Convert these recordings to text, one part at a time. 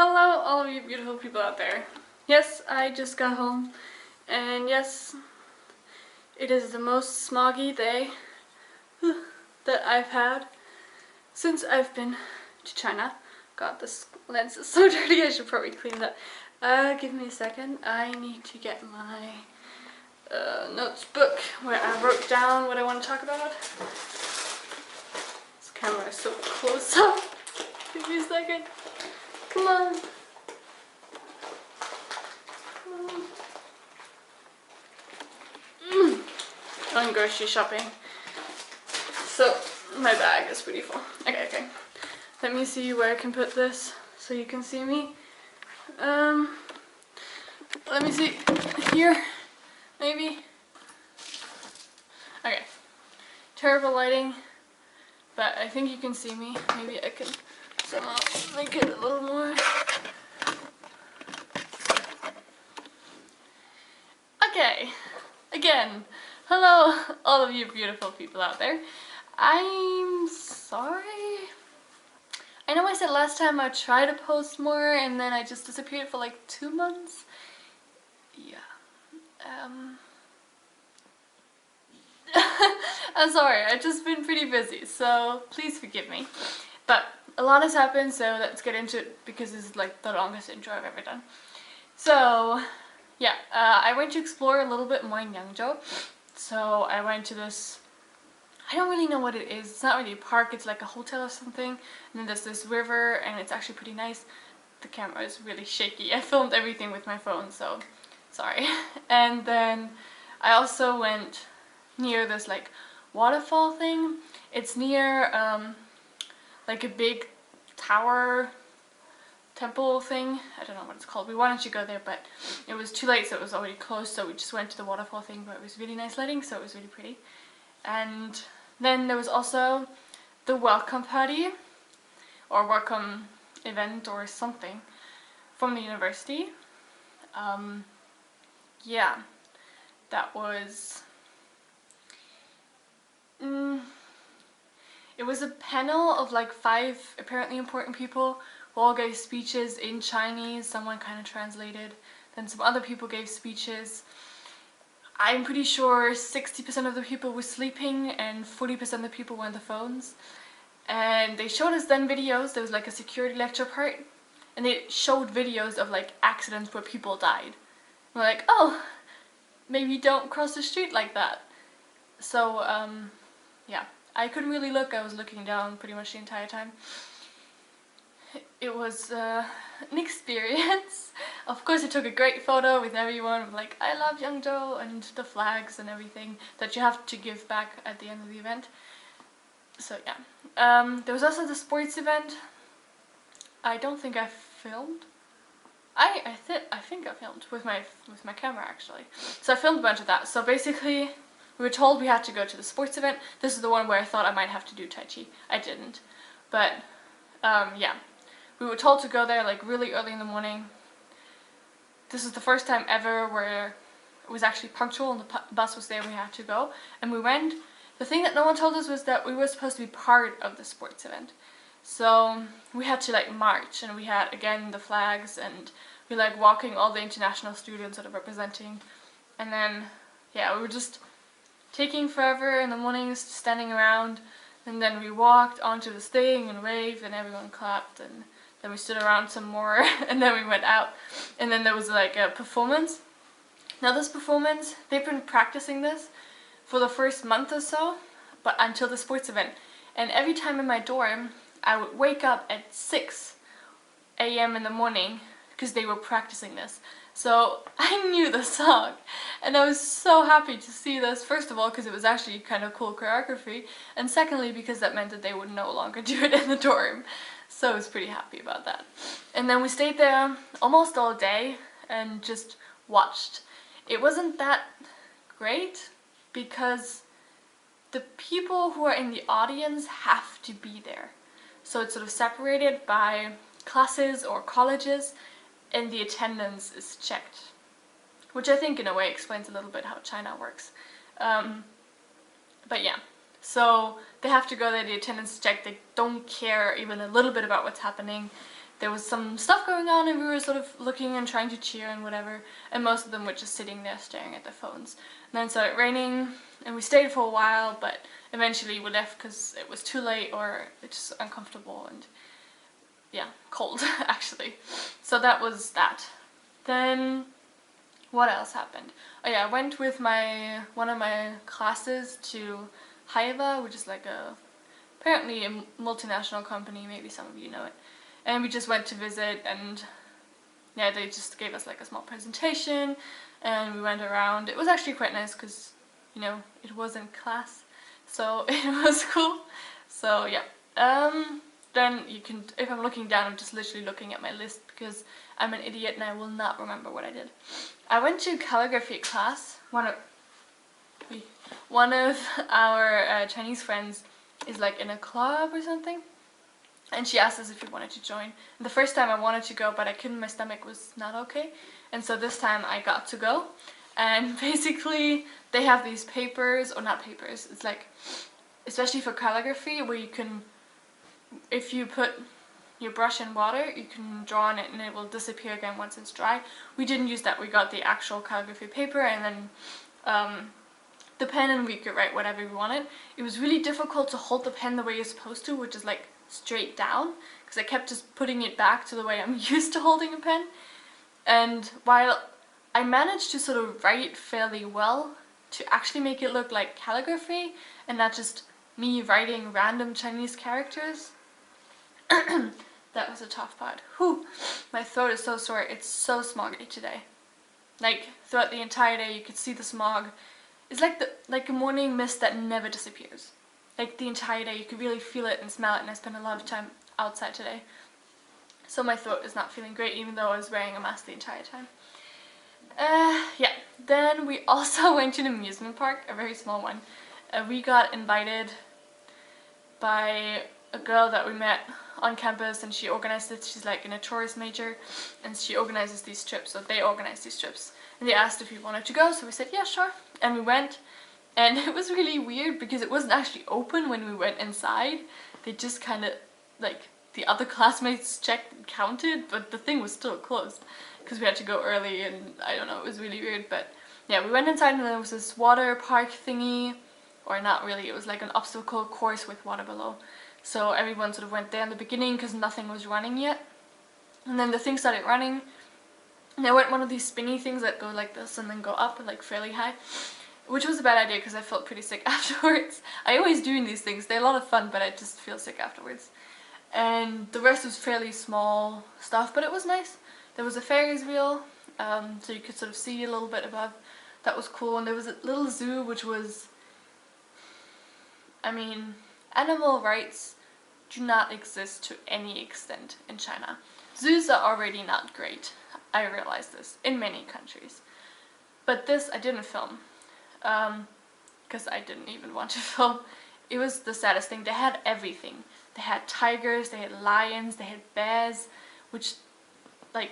Hello, all of you beautiful people out there. Yes, I just got home, and yes, it is the most smoggy day that I've had since I've been to China. God, this lens is so dirty, I should probably clean that. Give me a second. I need to get my notes book where I wrote down what I want to talk about. This camera is so close up. Give me a second. Come on. I'm grocery shopping. So my bag is pretty full. Okay. Let me see where I can put this so you can see me. Let me see. Here, maybe. Okay. Terrible lighting, but I think you can see me. Maybe I can somehow make it a little more. Okay. Again, hello all of you beautiful people out there. I'm sorry. I know I said last time I'd try to post more and then I just disappeared for like 2 months. Yeah. I'm sorry, I've just been pretty busy, so please forgive me. But a lot has happened, so let's get into it because this is like the longest intro I've ever done. So yeah, I went to explore a little bit more in Yangzhou. So I went to this, I don't really know what it is, it's not really a park, it's like a hotel or something, and then there's this river and it's actually pretty nice. The camera is really shaky, I filmed everything with my phone, so sorry. And then I also went near this like waterfall thing. It's near like a big tower temple thing. I don't know what it's called. We wanted to go there, but it was too late, so it was already closed, so we just went to the waterfall thing, but it was really nice lighting, so it was really pretty. And then there was also the welcome party or welcome event or something from the university. Yeah, that was it was a panel of like 5 apparently important people who all gave speeches in Chinese. Someone kind of translated, then some other people gave speeches. I'm pretty sure 60% of the people were sleeping and 40% of the people were on the phones. And they showed us then videos. There was like a security lecture part, and they showed videos of like accidents where people died. We're like, oh, maybe don't cross the street like that. So yeah, I couldn't really look. I was looking down pretty much the entire time. It was an experience. Of course I took a great photo with everyone, like I love Yangzhou and the flags and everything that you have to give back at the end of the event. So yeah. There was also the sports event. I don't think I filmed. I think I filmed with my camera actually. So I filmed a bunch of that. So basically we were told we had to go to the sports event. This is the one where I thought I might have to do TaiChi. I didn't. But yeah. We were told to go there like really early in the morning. This is the first time ever where it was actually punctual and the bus was there, we had to go. And we went. The thing that no one told us was that we were supposed to be part of the sports event. So we had to like march, and we had again the flags, and we like walking all the international students that are representing. And then yeah, we were just taking forever in the mornings, standing around, and then we walked onto this thing and waved and everyone clapped, and then we stood around some more and then we went out, and then there was like a performance. Now this performance, they've been practicing this for the first month or so, but until the sports event. And every time in my dorm, I would wake up at 6 AM in the morning because they were practicing this. So I knew the song, and I was so happy to see this, first of all because it was actually kind of cool choreography, and secondly because that meant that they would no longer do it in the dorm. So I was pretty happy about that. And then we stayed there almost all day and just watched. It wasn't that great because the people who are in the audience have to be there. So it's sort of separated by classes or colleges, and the attendance is checked, which I think in a way explains a little bit how China works. But yeah, so they have to go there, the attendance is checked, they don't care even a little bit about what's happening. there was some stuff going on and we were sort of looking and trying to cheer and whatever, and most of them were just sitting there staring at their phones. And then it started raining and we stayed for a while, but eventually we left because it was too late or it's just uncomfortable and yeah, cold actually. So that was that. Then what else happened? Oh yeah, I went with one of my classes to Haiva, which is like apparently a multinational company, maybe some of you know it. And we just went to visit, and yeah, they just gave us like a small presentation and we went around. It was actually quite nice because, you know, it was in class, so it was cool. So yeah, then you can, if I'm looking down, I'm just literally looking at my list because I'm an idiot and I will not remember what I did. I went to calligraphy class. One of our Chinese friends is like in a club or something, and she asked us if we wanted to join. And the first time I wanted to go, but I couldn't, my stomach was not okay, and so this time I got to go. And basically they have these papers, or not papers, it's like, especially for calligraphy, where you can, if you put your brush in water, you can draw on it and it will disappear again once it's dry. We didn't use that, we got the actual calligraphy paper and then the pen, and we could write whatever we wanted. It was really difficult to hold the pen the way you're supposed to, which is like straight down, because I kept just putting it back to the way I'm used to holding a pen. And while I managed to sort of write fairly well, to actually make it look like calligraphy and not just me writing random Chinese characters, that was a tough part. Whew, my throat is so sore, it's so smoggy today. Like, throughout the entire day you could see the smog. It's like a morning mist that never disappears. Like the entire day you could really feel it and smell it, and I spent a lot of time outside today. So my throat is not feeling great even though I was wearing a mask the entire time. Yeah, then we also went to an amusement park, a very small one. We got invited by a girl that we met on campus, and she organized it. She's like in a tourist major and she organizes these trips, so they organize these trips. And they asked if we wanted to go, so we said yeah, sure. And we went, and it was really weird because it wasn't actually open when we went inside. They just kind of, like, the other classmates checked and counted, but the thing was still closed because we had to go early, and I don't know, it was really weird. But yeah, we went inside and there was this water park thingy, or not really, it was like an obstacle course with water below. So everyone sort of went there in the beginning because nothing was running yet. And then the thing started running, and I went one of these spinny things that go like this and then go up like fairly high, which was a bad idea because I felt pretty sick afterwards. I always do these things, they're a lot of fun, but I just feel sick afterwards. And the rest was fairly small stuff, but it was nice. There was a Ferris wheel, so you could sort of see a little bit above. That was cool. And there was a little zoo, which was, I mean, animal rights do not exist to any extent in China. Zoos are already not great. I realize this in many countries. But this I didn't film, because I didn't even want to film. It was the saddest thing. They had everything. They had tigers, they had lions, they had bears, which, like,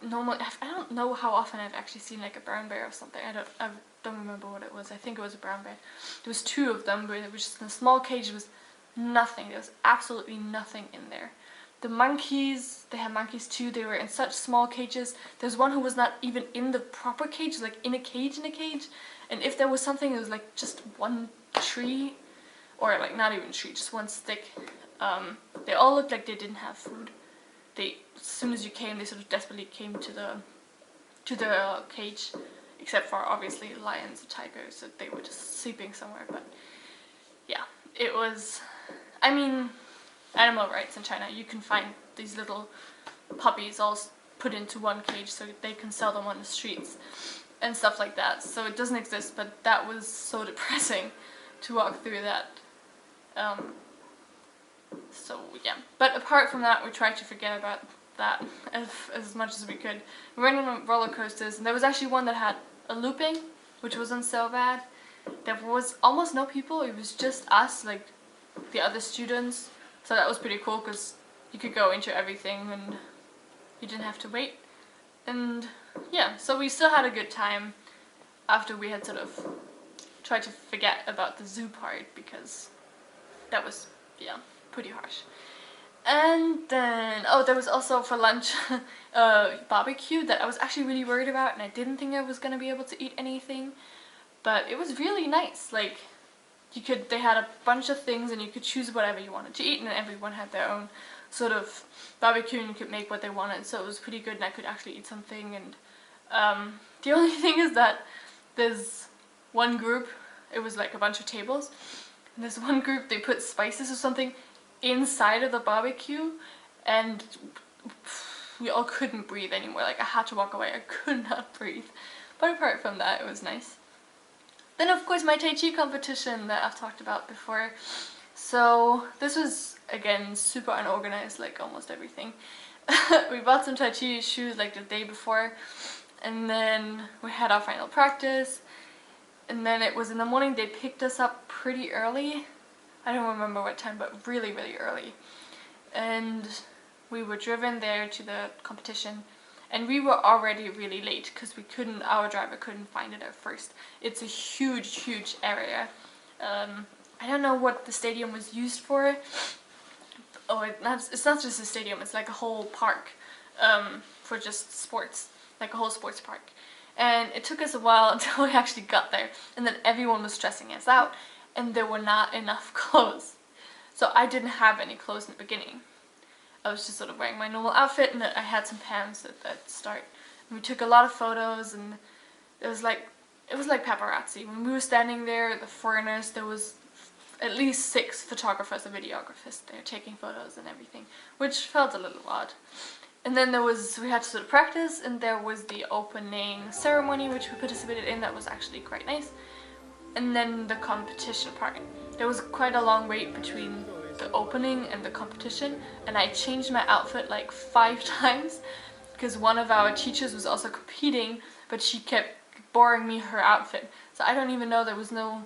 normally, I don't know how often I've actually seen like a brown bear or something. I don't remember what it was. I think it was a brown bear. There was two of them, but it was just in a small cage. There was nothing. There was absolutely nothing in there. The monkeys, they had monkeys too. They were in such small cages. There's one who was not even in the proper cage, like in a cage. And if there was something, it was like just one tree, or like not even a tree, just one stick. They all looked like they didn't have food. As soon as you came, they sort of desperately came to the cage, except for obviously lions and tigers, so they were just sleeping somewhere. But yeah, it was, I mean, animal rights in China, you can find these little puppies all put into one cage so they can sell them on the streets and stuff like that. So it doesn't exist, but that was so depressing to walk through that. So yeah, but apart from that, we tried to forget about that as much as we could. We went on roller coasters, and there was actually one that had a looping, which wasn't so bad. There was almost no people, it was just us, like the other students, so that was pretty cool because you could go into everything and you didn't have to wait. And yeah, so we still had a good time after we had sort of tried to forget about the zoo part, because that was, yeah, pretty harsh. And then, oh, there was also for lunch barbecue that I was actually really worried about, and I didn't think I was gonna be able to eat anything, but it was really nice. Like, they had a bunch of things and you could choose whatever you wanted to eat, and everyone had their own sort of barbecue and you could make what they wanted, so it was pretty good and I could actually eat something. And the only thing is that there's one group, it was like a bunch of tables, and there's one group, they put spices or something inside of the barbecue, and we all couldn't breathe anymore. Like, I had to walk away, I could not breathe. But apart from that, it was nice. Then of course my TaiChi competition that I've talked about before. So this was, again, super unorganized, like almost everything. We bought some TaiChi shoes like the day before, and then we had our final practice, and then it was in the morning. They picked us up pretty early. I don't remember what time, but really, really early. And we were driven there to the competition, and we were already really late because our driver couldn't find it at first. It's a huge, huge area. I don't know what the stadium was used for. Oh, it's not just a stadium, it's like a whole park for just sports, like a whole sports park. And it took us a while until we actually got there, and then everyone was stressing us out, and there were not enough clothes. So I didn't have any clothes in the beginning. I was just sort of wearing my normal outfit, and I had some pants at the start. And we took a lot of photos, and it was like paparazzi. When we were standing there, the foreigners, there was at least 6 photographers and videographers there taking photos and everything, which felt a little odd. And then we had to sort of practice, and there was the opening ceremony which we participated in. That was actually quite nice. And then the competition part. There was quite a long wait between the opening and the competition, and I changed my outfit like 5 times because one of our teachers was also competing, but she kept borrowing me her outfit. So I don't even know, there was no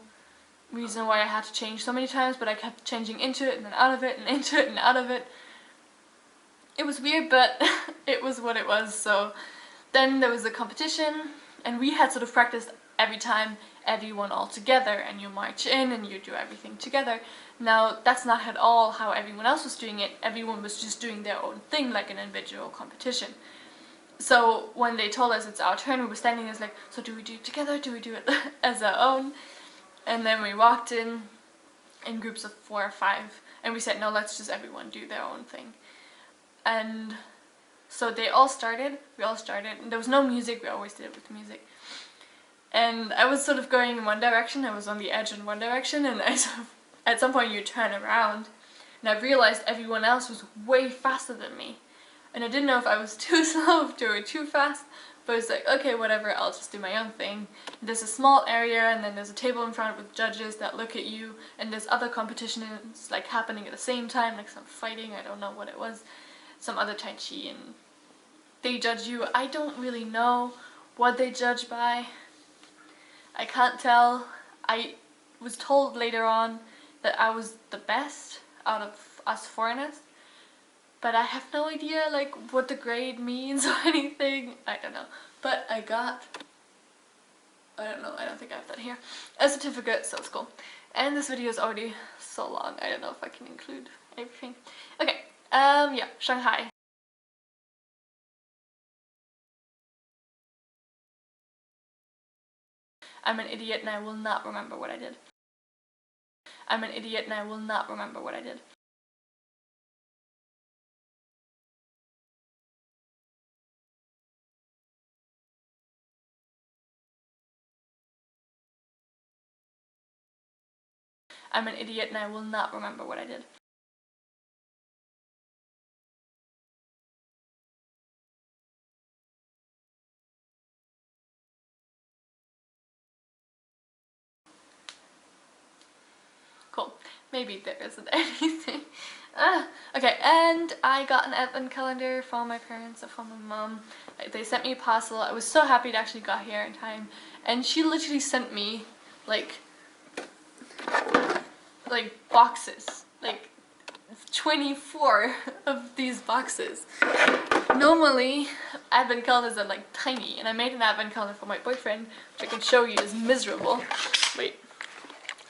reason why I had to change so many times, but I kept changing into it and then out of it and into it and out of it. It was weird, but it was what it was. So then there was the competition, and we had sort of practiced every time, everyone all together, and you march in and you do everything together. Now that's not at all how everyone else was doing it. Everyone was just doing their own thing, like an individual competition. So when they told us it's our turn, we were standing there like, so do we do it together? Do we do it as our own? And then we walked in groups of 4 or 5, and we said, no, let's just everyone do their own thing. And so we all started, and there was no music, we always did it with music. And I was sort of going in one direction, I was on the edge in one direction, and at some point you turn around, and I realized everyone else was way faster than me. And I didn't know if I was too slow or too fast, but it's like, okay, whatever, I'll just do my own thing. There's a small area, and then there's a table in front with judges that look at you, and there's other competitions like happening at the same time, like some fighting, I don't know what it was, some other TaiChi, and they judge you. I don't really know what they judge by. I can't tell. I was told later on that I was the best out of us foreigners, but I have no idea like what the grade means or anything. I don't know. But I got, I don't know, I don't think I have that here, a certificate, so it's cool. And this video is already so long, I don't know if I can include everything. Okay, yeah, Shanghai. I'm an idiot and I will not remember what I did. I'm an idiot and I will not remember what I did. I'm an idiot and I will not remember what I did. Cool. Maybe there isn't anything. Okay, and I got an advent calendar from my parents or from my mom. They sent me a parcel. I was so happy it actually got here in time. And she literally sent me like boxes. Like 24 of these boxes. Normally, advent calendars are like tiny, and I made an advent calendar for my boyfriend, which I can show you is miserable. Wait.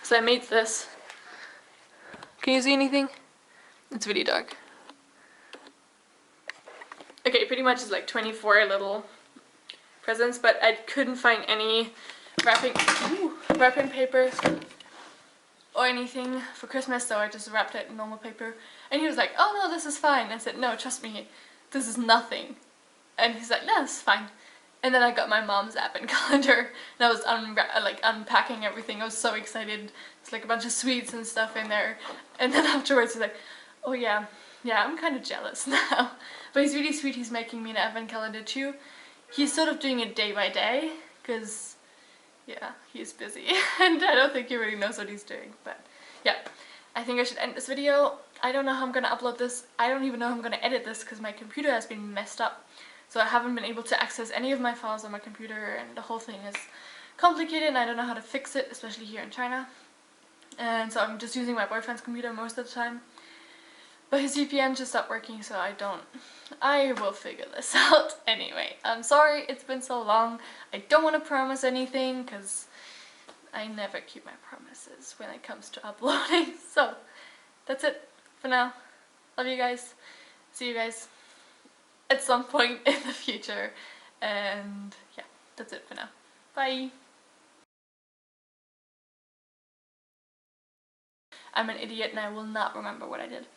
So I made this. Can you see anything? It's really dark. okay, pretty much it's like 24 little presents, but I couldn't find any wrapping paper or anything for Christmas, so I just wrapped it in normal paper. And he was like, oh no, this is fine. I said, no, trust me, this is nothing. And he's like, no, it's fine. And then I got my mom's advent calendar, and I was unpacking everything. I was so excited. It's like a bunch of sweets and stuff in there. And then afterwards he's like, oh yeah, I'm kind of jealous now. But he's really sweet. He's making me an advent calendar too. He's sort of doing it day by day, because yeah, he's busy. And I don't think he really knows what he's doing. But yeah, I think I should end this video. I don't know how I'm going to upload this. I don't even know how I'm going to edit this, because my computer has been messed up. So I haven't been able to access any of my files on my computer, and the whole thing is complicated and I don't know how to fix it, especially here in China. And so I'm just using my boyfriend's computer most of the time. But his VPN just stopped working, so I will figure this out anyway. I'm sorry it's been so long. I don't want to promise anything, because I never keep my promises when it comes to uploading. So that's it for now. Love you guys. See you guys at some point in the future, and yeah, that's it for now. Bye! I'm an idiot and I will not remember what I did.